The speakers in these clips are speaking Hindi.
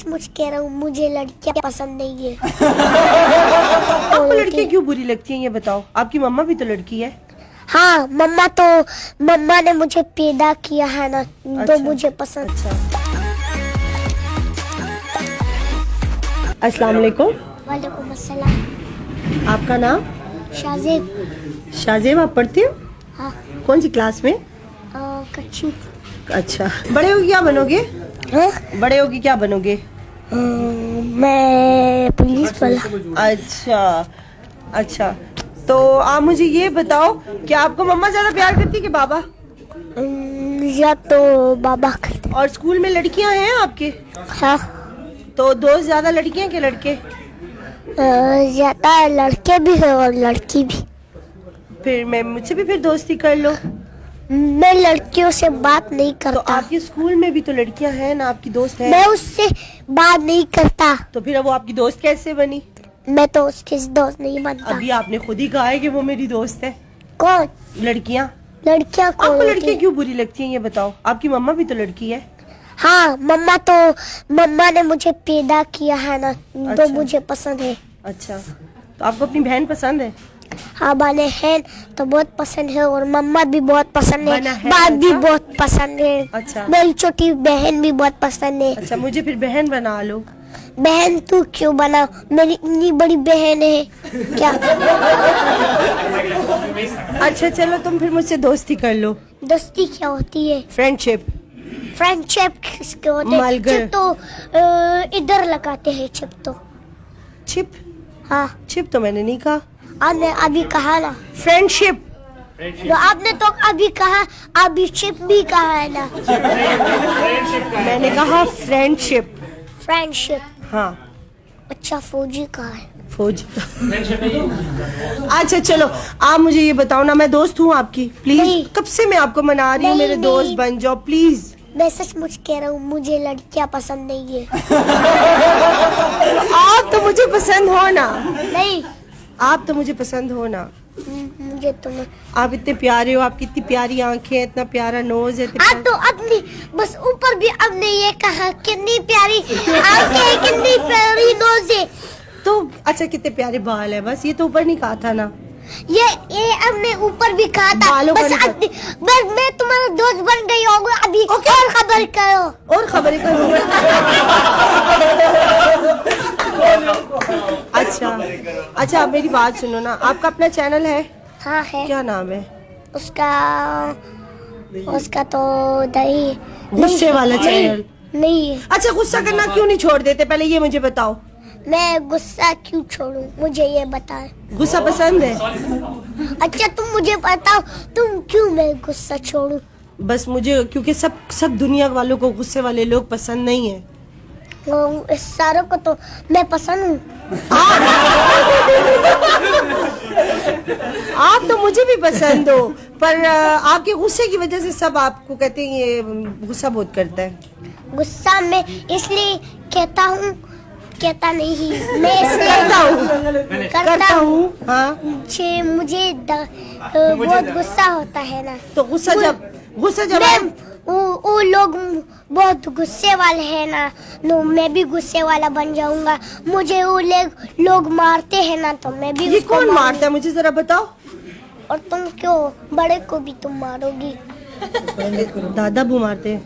सच मुच कह रहा हूँ, मुझे लड़कियाँ पसंद नहीं है। आपको लड़कियाँ क्यों बुरी लगती हैं ये बताओ? आपकी मम्मा भी तो लड़की है। हाँ, मम्मा ने मुझे पैदा किया है ना, तो मुझे पसंद। अस्सलाम वालेकुम। वालेकुम अस्सलाम। आपका नाम? शाज़ेब। शाज़ेब, आप पढ़ते हो? हाँ। कौन सी क्लास में? कच्ची। अच्छा, बड़े होके क्या बनोगे? हाँ? बड़े होके क्या बनोगे? मैं पुलिस वाला। अच्छा, तो आप मुझे ये बताओ कि आपको मम्मा ज्यादा प्यार करती कि बाबा? या तो बाबा करते। और स्कूल में लड़कियां हैं आपके? हाँ। तो दोस्त ज्यादा लड़कियां के लड़के? ज्यादा लड़के भी है और लड़की भी। फिर मैं मुझसे भी फिर दोस्ती कर लो। मैं लड़कियों से बात नहीं तो करता। आपके स्कूल में भी तो लड़कियां हैं ना, आपकी दोस्त है? मैं उससे बात नहीं करता। तो फिर वो आपकी दोस्त कैसे बनी? मैं तो उसकी दोस्त नहीं बनता। अभी आपने खुद ही कहा है कि वो मेरी दोस्त है। कौन? लड़कियां। लड़कियां कौन? आपको लड़कियां क्यों बुरी लगती हैं ये बताओ? आपकी मम्मा भी तो लड़की है। हाँ, मम्मा ने मुझे पैदा किया है ना, तो मुझे पसंद है। अच्छा, तो आपको अपनी बहन पसंद है? हाँ, बहन तो बहुत पसंद है और मम्मा भी बहुत पसंद है, बहन, बाप भी अच्छा? बहुत पसंद है। अच्छा। मेरी छोटी बहन भी बहुत पसंद है। अच्छा, मुझे फिर बहन बना लो। बहन तू क्यों बना? मेरी इतनी बड़ी बहन है क्या? अच्छा चलो, तुम फिर मुझसे दोस्ती कर लो। दोस्ती क्या होती है? फ्रेंडशिप। फ्रेंडशिप किसके होते हैं? मलगर। चिप तो इधर लगाते हैं, चिप तो। छिप? हाँ, छिप तो मैंने नहीं कहा। आपने अभी कहा ना फ्रेंडशिप। तो आपने तो अभी कहा, अभी चिप भी कहा है ना। मैंने कहा फ्रेंडशिप। फ्रेंडशिप। हाँ। अच्छा, फौजी कहा है? फौजी। अच्छा चलो, आप मुझे ये बताओ ना, मैं दोस्त हूँ आपकी? प्लीज, नहीं। कब से मैं आपको मना रही हूँ, नहीं, मेरे नहीं। दोस्त बन जाओ प्लीज। मैं सच मुच कह रहा हूँ, मुझे लड़कियाँ पसंद नहीं है। आप तो मुझे पसंद हो ना। नहीं, आप तो मुझे पसंद हो ना। मुझे तुम। आप इतने प्यारे हो, आपकी इतनी प्यारी आंखें, इतना प्यारा नोज है। आप तो अपनी बस ऊपर भी आपने ये कहा कितनी प्यारी आंखें, कितनी प्यारी नोज है। तो अच्छा, कितने प्यारे बाल है, बस ये तो ऊपर नहीं कहा था ना। ये हमने ऊपर भी कहा था। बालों का बस नहीं बस मैं तुम्हारा दोस्त बन गई हूँ अभी। और खबर करो। और खबरें करो। अच्छा, मेरी बात सुनो ना, आपका अपना चैनल है? हाँ है। क्या नाम है उसका तो दही गुस्से वाला चैनल? नहीं। अच्छा, गुस्सा करना क्यों नहीं छोड़ देते, पहले ये मुझे बताओ। मैं गुस्सा क्यों छोड़ूं, मुझे ये बताओ। गुस्सा पसंद है? अच्छा, तुम मुझे बताओ, तुम क्यों मैं गुस्सा छोड़ूं? बस मुझे, क्योंकि सब दुनिया वालों को गुस्से वाले लोग पसंद नहीं है। इस सारों को तो मैं पसंद हूँ। आप तो मुझे भी पसंद हो, पर आपके गुस्से की वजह से सब आपको कहते हैं ये गुस्सा बहुत करता है। गुस्सा मैं इसलिए कहता नहीं, मैं इसलिए करता हूँ। हाँ, मुझे बहुत गुस्सा होता है ना। तो गुस्सा जब वो लोग बहुत गुस्से वाले हैं ना, तो मैं भी गुस्से वाला बन जाऊंगा। मुझे वो लोग मारते हैं ना, तो मैं भी। ये कौन मारता है मुझे जरा बताओ? और तुम क्यों, बड़े को भी तुम मारोगी? दादा भी मारते हैं?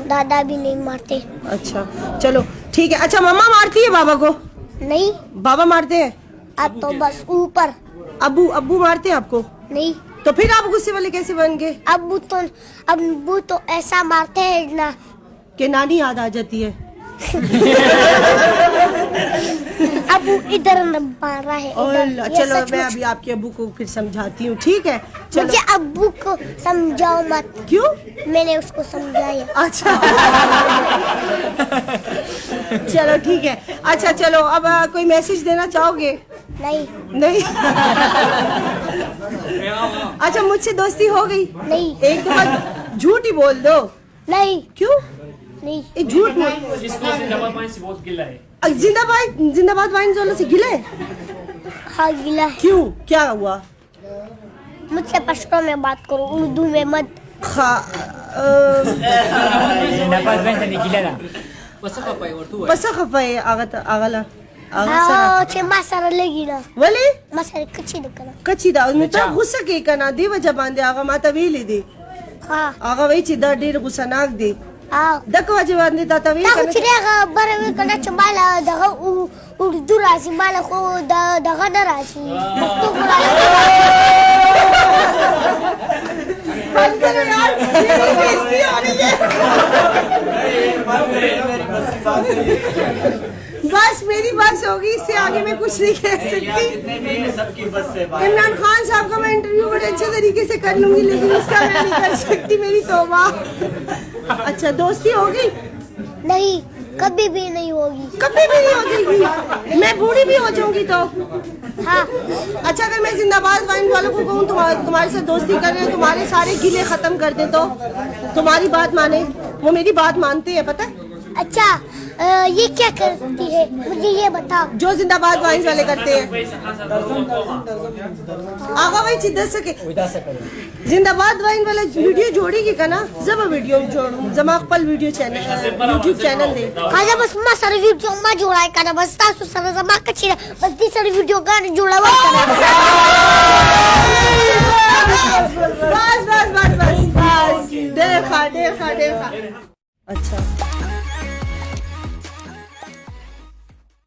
दादा भी नहीं मारते। अच्छा चलो ठीक है। अच्छा, मम्मा मारती है बाबा को? नहीं। बाबा मारते हैं? अब तो बस ऊपर। अब्बू मारते हैं आपको? नहीं। तो फिर आप गुस्से वाले कैसे बन गए? अब्बू तो ऐसा मारते हैं ना कि नानी याद आ जाती है। अब्बू इधर मार रहा है, इधर। चलो, मैं अभी आपके अब्बू को फिर समझाती हूँ, ठीक है? चलो। मुझे अब्बू को समझाओ मत। क्यों? मैंने उसको समझाया। अच्छा। चलो ठीक है। अच्छा चलो, अब कोई मैसेज देना चाहोगे? नहीं। अच्छा, मुझसे दोस्ती हो गई? नहीं। एक बार झूठ ही बोल दो। नहीं। क्यों? नहीं। एक झूठ बोल। जिंदाबाद वाइन वालों से गिला है? हाँ, गिला है। क्यों, क्या हुआ? मुझसे पश्तो में बात करो, उर्दू में मत। Basa ka pa eh, agala. Che masara lagi na. Wali? Masara kacci da kana. Kachida, nita gusa ke kana, di ba jaban di aga mata wili di. Ha. Aga wai chida di gusa nag di. Ah. Dakwa jaban di tata wili Tahu kana. ciri ka barawi kana cembala daga urdu rasi mala ko daga na rasi. Bukto ko lang. बंद करो यार, ये बेइज्जती हो रही है। बस मेरी बस होगी, इससे आगे मैं कुछ नहीं कह सकती। इमरान खान साहब का मैं इंटरव्यू बड़े अच्छे तरीके से कर लूंगी, लेकिन इसका मैं नहीं कर सकती, मेरी तौबा। अच्छा दोस्ती होगी? नहीं, कभी भी नहीं होगी। कभी भी नहीं हो जाएगी। मैं बूढ़ी भी हो जाऊंगी तो। हाँ। अच्छा अगर मैं जिंदाबाद वाइन वालों को कहूँ तुम्हारे साथ दोस्ती कर रहे हैं, तुम्हारे सारे गिले खत्म कर दें तो तुम्हारी बात माने? वो मेरी बात मानते हैं पता है? अच्छा ये क्या करती है मुझे ये बताओ। जो जिंदाबाद वाइन वाले करते हैं। आगा भाई चिद्दत सके जिंदाबाद वाइन वाला वीडियो जोड़ेगी का ना, जब वीडियो जोड़ू जमा पल वीडियो चैनल यूट्यूब चैनल दे काजा बस मा सारे वीडियो मा जोड़ाय का बस तासु सारा जमा कची बस ती सारे वीडियो का जोड़ावा बस बस बस बस देखा देखा देखा। अच्छा